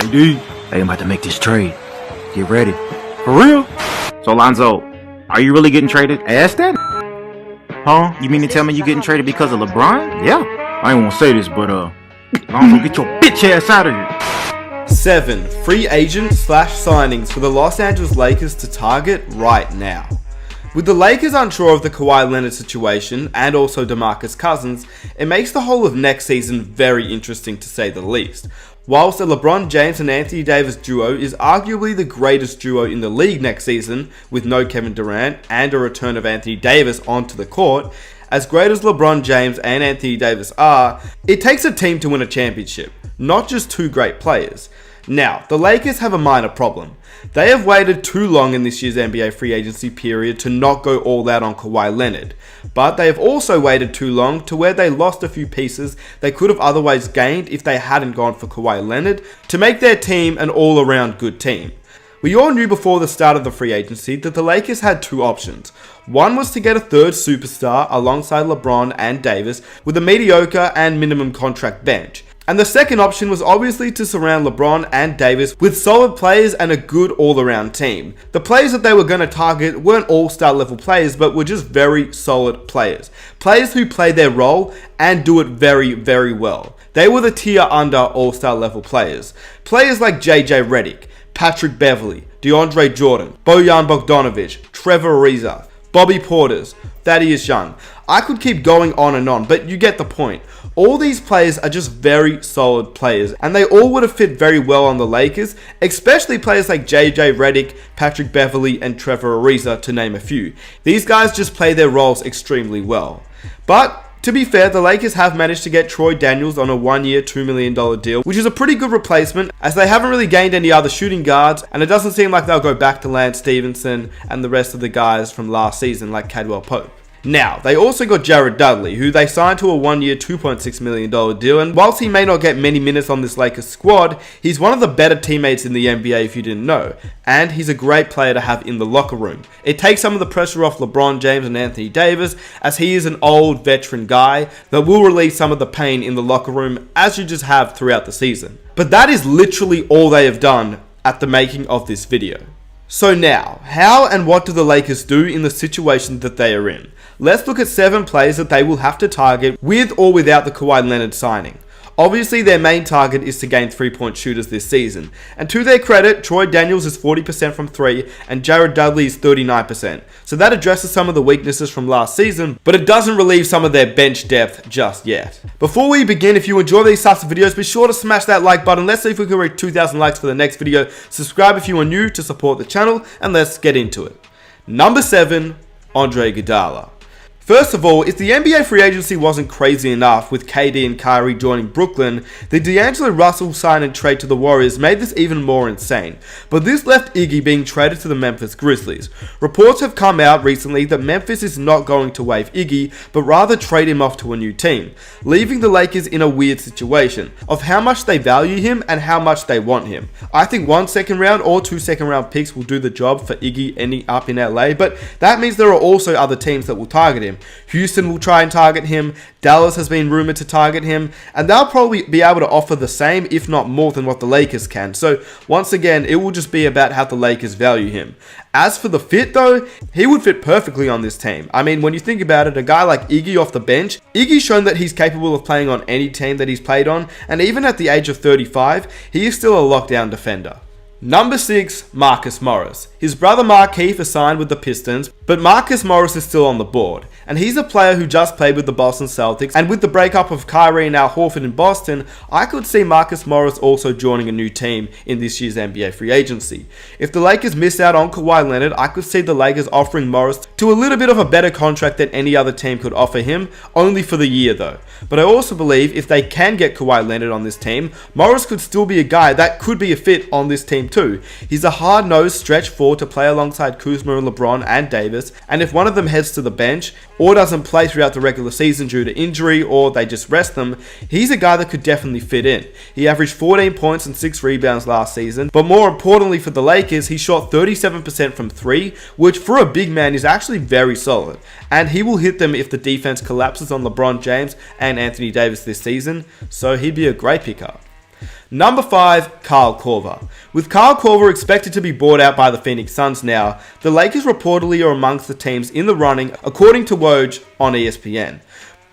Hey D, hey, I'm about to make this trade. Get ready. For real? So Lonzo, are you really getting traded? Ask that. Huh? You mean to tell me you getting traded because of LeBron? Yeah. I ain't want to say this, but Lonzo, get your bitch ass out of here. 7 free agent / signings for the Los Angeles Lakers to target right now. With the Lakers unsure of the Kawhi Leonard situation and also DeMarcus Cousins, it makes the whole of next season very interesting to say the least. Whilst the LeBron James and Anthony Davis duo is arguably the greatest duo in the league next season, with no Kevin Durant and a return of Anthony Davis onto the court, as great as LeBron James and Anthony Davis are, it takes a team to win a championship, not just two great players. Now, the Lakers have a minor problem. They have waited too long in this year's NBA free agency period to not go all out on Kawhi Leonard, but they have also waited too long to where they lost a few pieces they could have otherwise gained if they hadn't gone for Kawhi Leonard to make their team an all-around good team. We all knew before the start of the free agency that the Lakers had two options. One was to get a third superstar alongside LeBron and Davis with a mediocre and minimum contract bench. And the second option was obviously to surround LeBron and Davis with solid players and a good all-around team. The players that they were going to target weren't all-star level players, but were just very solid players. Players who play their role and do it very, very well. They were the tier under all-star level players. Players like JJ Redick, Patrick Beverley, DeAndre Jordan, Bojan Bogdanovic, Trevor Ariza, Bobby Portis, Thaddeus Young. I could keep going on and on, but you get the point. All these players are just very solid players, and they all would have fit very well on the Lakers, especially players like JJ Redick, Patrick Beverley, and Trevor Ariza, to name a few. These guys just play their roles extremely well. But to be fair, the Lakers have managed to get Troy Daniels on a 1-year, $2 million deal, which is a pretty good replacement, as they haven't really gained any other shooting guards, and it doesn't seem like they'll go back to Lance Stevenson and the rest of the guys from last season like Cadwell Pope. Now, they also got Jared Dudley, who they signed to a 1-year, $2.6 million deal, and whilst he may not get many minutes on this Lakers squad, he's one of the better teammates in the NBA if you didn't know, and he's a great player to have in the locker room. It takes some of the pressure off LeBron James and Anthony Davis, as he is an old veteran guy that will relieve some of the pain in the locker room, as you just have throughout the season. But that is literally all they have done at the making of this video. So now, how and what do the Lakers do in the situation that they are in? Let's look at 7 players that they will have to target with or without the Kawhi Leonard signing. Obviously, their main target is to gain 3-point shooters this season. And to their credit, Troy Daniels is 40% from 3 and Jared Dudley is 39%. So that addresses some of the weaknesses from last season, but it doesn't relieve some of their bench depth just yet. Before we begin, if you enjoy these types of videos, be sure to smash that like button. Let's see if we can reach 2,000 likes for the next video. Subscribe if you are new to support the channel, and let's get into it. Number 7, Andre Iguodala. First of all, if the NBA free agency wasn't crazy enough with KD and Kyrie joining Brooklyn, the D'Angelo Russell sign and trade to the Warriors made this even more insane. But this left Iggy being traded to the Memphis Grizzlies. Reports have come out recently that Memphis is not going to waive Iggy, but rather trade him off to a new team, leaving the Lakers in a weird situation of how much they value him and how much they want him. I think 1 second round or 2 second round picks will do the job for Iggy ending up in LA, but that means there are also other teams that will target him. Houston will try and target him, Dallas has been rumored to target him, and they'll probably be able to offer the same, if not more, than what the Lakers can. So once again, it will just be about how the Lakers value him. As for the fit though, he would fit perfectly on this team. I mean, when you think about it, a guy like Iggy off the bench, Iggy's shown that he's capable of playing on any team that he's played on, and even at the age of 35, he is still a lockdown defender. Number 6, Marcus Morris. His brother Markieff is signed with the Pistons, but Marcus Morris is still on the board. And he's a player who just played with the Boston Celtics, and with the breakup of Kyrie and Al Horford in Boston, I could see Marcus Morris also joining a new team in this year's NBA free agency. If the Lakers miss out on Kawhi Leonard, I could see the Lakers offering Morris to a little bit of a better contract than any other team could offer him, only for the year though. But I also believe if they can get Kawhi Leonard on this team, Morris could still be a guy that could be a fit on this team too. He's a hard-nosed stretch 4 to play alongside Kuzma and LeBron and Davis, and if one of them heads to the bench or doesn't play throughout the regular season due to injury or they just rest them, he's a guy that could definitely fit in. He averaged 14 points and 6 rebounds last season, but more importantly for the Lakers, he shot 37% from 3, which for a big man is actually very solid, and he will hit them if the defense collapses on LeBron James and Anthony Davis this season, so he'd be a great pickup. Number 5, Kyle Korver. With Kyle Korver expected to be bought out by the Phoenix Suns now, the Lakers reportedly are amongst the teams in the running, according to Woj on ESPN.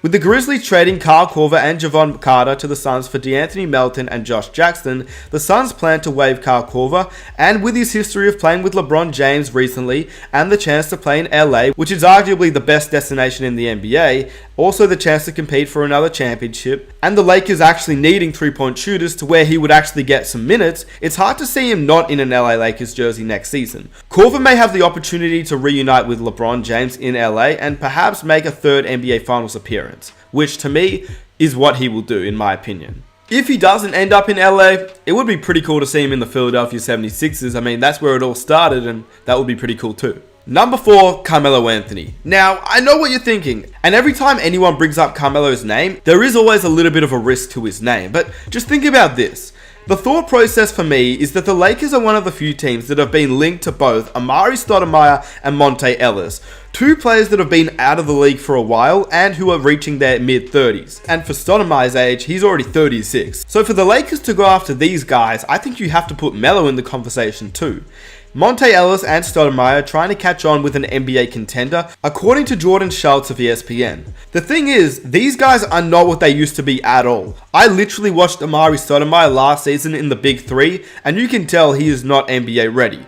With the Grizzlies trading Kyle Korver and Javon Carter to the Suns for DeAnthony Melton and Josh Jackson, the Suns plan to waive Kyle Korver, and with his history of playing with LeBron James recently and the chance to play in LA, which is arguably the best destination in the NBA, also the chance to compete for another championship, and the Lakers actually needing three-point shooters to where he would actually get some minutes, it's hard to see him not in an LA Lakers jersey next season. Korver may have the opportunity to reunite with LeBron James in LA and perhaps make a third NBA Finals appearance, which to me is what he will do in my opinion. If he doesn't end up in LA, it would be pretty cool to see him in the Philadelphia 76ers. I mean, that's where it all started, and that would be pretty cool too. Number 4, Carmelo Anthony. Now, I know what you're thinking, and every time anyone brings up Carmelo's name, there is always a little bit of a risk to his name, but just think about this. The thought process for me is that the Lakers are one of the few teams that have been linked to both Amari Stoudemire and Monte Ellis, two players that have been out of the league for a while and who are reaching their mid-30s. And for Stoudemire's age, he's already 36. So for the Lakers to go after these guys, I think you have to put Melo in the conversation too. Monte Ellis and Stoudemire trying to catch on with an NBA contender, according to Jordan Schultz of ESPN. The thing is, these guys are not what they used to be at all. I literally watched Amari Stoudemire last season in the Big Three, and you can tell he is not NBA ready.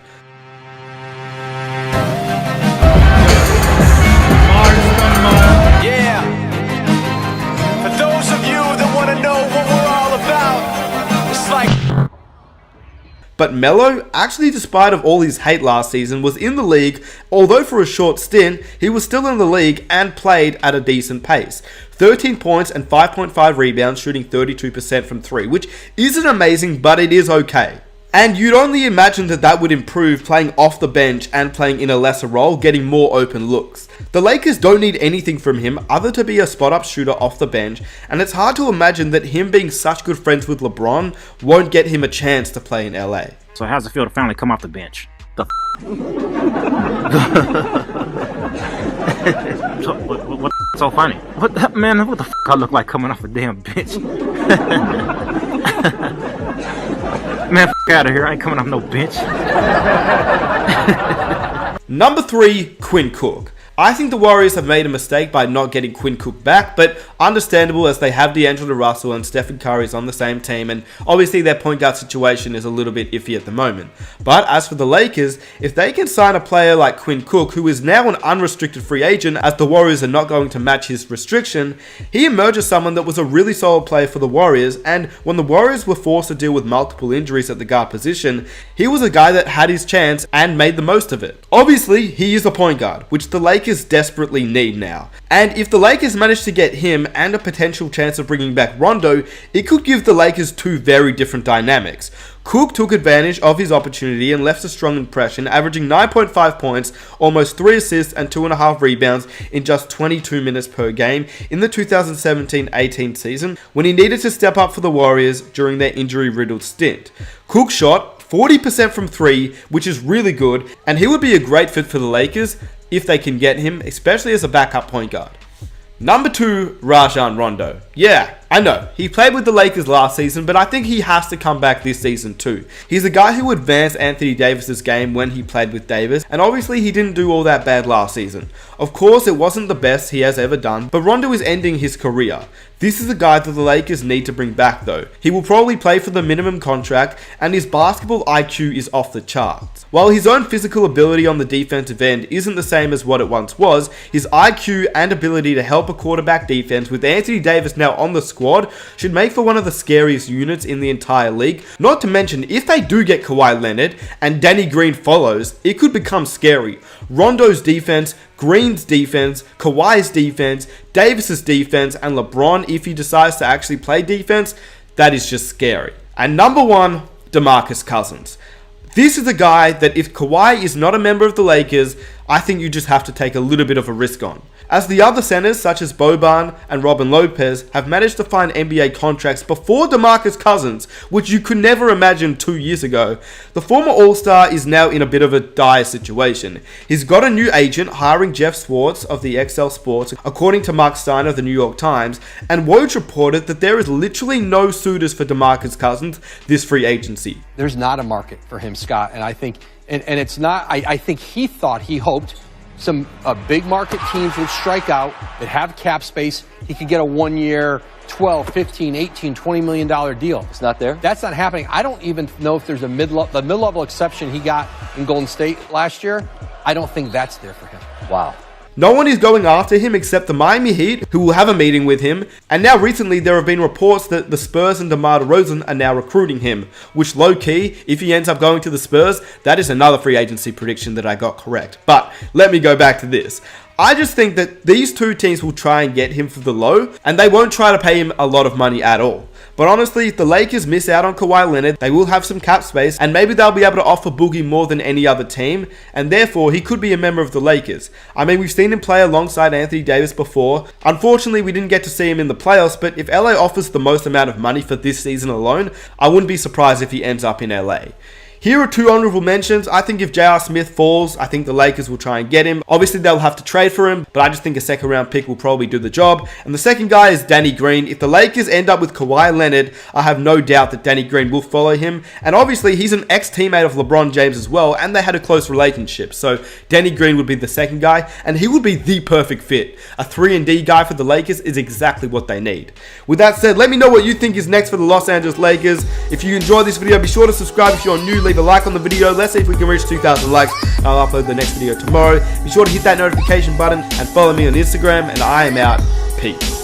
Yeah. For those of you that want to know what we're all about, it's like... But Melo, actually despite of all his hate last season, was in the league, although for a short stint, he was still in the league and played at a decent pace. 13 points and 5.5 rebounds, shooting 32% from 3, which isn't amazing, but it is okay. And you'd only imagine that that would improve playing off the bench and playing in a lesser role, getting more open looks. The Lakers don't need anything from him other to be a spot-up shooter off the bench, and it's hard to imagine that him being such good friends with LeBron won't get him a chance to play in LA. So how's it feel to finally come off the bench? What's so funny? What the f*** I look like coming off a damn bench? Man, f*** out of here, I ain't coming off no bench. Number 3, Quinn Cook. I think the Warriors have made a mistake by not getting Quinn Cook back, but understandable as they have D'Angelo Russell and Stephen Curry on the same team, and obviously their point guard situation is a little bit iffy at the moment. But as for the Lakers, if they can sign a player like Quinn Cook, who is now an unrestricted free agent as the Warriors are not going to match his restriction, he emerges someone that was a really solid player for the Warriors, and when the Warriors were forced to deal with multiple injuries at the guard position, he was a guy that had his chance and made the most of it. Obviously, he is a point guard, which the Lakers desperately need now. And if the Lakers manage to get him and a potential chance of bringing back Rondo, it could give the Lakers two very different dynamics. Cook took advantage of his opportunity and left a strong impression, averaging 9.5 points, almost 3 assists and 2.5 rebounds in just 22 minutes per game in the 2017-18 season when he needed to step up for the Warriors during their injury-riddled stint. Cook shot 40% from 3, which is really good, and he would be a great fit for the Lakers if they can get him, especially as a backup point guard. Number 2, Rajon Rondo. Yeah, I know, he played with the Lakers last season, but I think he has to come back this season too. He's a guy who advanced Anthony Davis's game when he played with Davis, and obviously he didn't do all that bad last season. Of course, it wasn't the best he has ever done, but Rondo is ending his career. This is a guy that the Lakers need to bring back though. He will probably play for the minimum contract, and his basketball IQ is off the charts. While his own physical ability on the defensive end isn't the same as what it once was, his IQ and ability to help a quarterback defense with Anthony Davis now on the squad should make for one of the scariest units in the entire league. Not to mention, if they do get Kawhi Leonard and Danny Green follows, it could become scary. Rondo's defense, Green's defense, Kawhi's defense, Davis's defense, and LeBron, if he decides to actually play defense, that is just scary. And number 1, DeMarcus Cousins. This is a guy that if Kawhi is not a member of the Lakers, I think you just have to take a little bit of a risk on. as the other centers such as Boban and Robin Lopez have managed to find NBA contracts before DeMarcus Cousins, which you could never imagine 2 years ago. The former All-Star is now in a bit of a dire situation. He's got a new agent hiring Jeff Swartz of the XL Sports, according to Mark Steiner of the New York Times, and Woj reported that there is literally no suitors for DeMarcus Cousins this free agency. There's not a market for him, Scott, and I think, and it's not, I think he hoped some big market teams would strike out, that have cap space. He could get a 1 year, 12, 15, 18, $20 million deal. It's not there? That's not happening. I don't even know if there's the mid-level exception he got in Golden State last year. I don't think that's there for him. Wow. No one is going after him except the Miami Heat, who will have a meeting with him, and now recently there have been reports that the Spurs and DeMar DeRozan are now recruiting him, which low-key, if he ends up going to the Spurs, that is another free agency prediction that I got correct. But let me go back to this. I just think that these two teams will try and get him for the low, and they won't try to pay him a lot of money at all. But honestly, if the Lakers miss out on Kawhi Leonard, they will have some cap space, and maybe they'll be able to offer Boogie more than any other team, and therefore he could be a member of the Lakers. I mean, we've seen him play alongside Anthony Davis before. Unfortunately, we didn't get to see him in the playoffs, but if LA offers the most amount of money for this season alone, I wouldn't be surprised if he ends up in LA. Here are two honorable mentions. I think if J.R. Smith falls, I think the Lakers will try and get him. Obviously, they'll have to trade for him, but I just think a second round pick will probably do the job. And the second guy is Danny Green. If the Lakers end up with Kawhi Leonard, I have no doubt that Danny Green will follow him. And obviously, he's an ex-teammate of LeBron James as well, and they had a close relationship. So Danny Green would be the second guy, and he would be the perfect fit. A 3-and-D guy for the Lakers is exactly what they need. With that said, let me know what you think is next for the Los Angeles Lakers. If you enjoyed this video, be sure to subscribe. If you're new, leave a like on the video. Let's see if we can reach 2,000 likes, and I'll upload the next video tomorrow. Be sure to hit that notification button and follow me on Instagram, and I am out. Peace.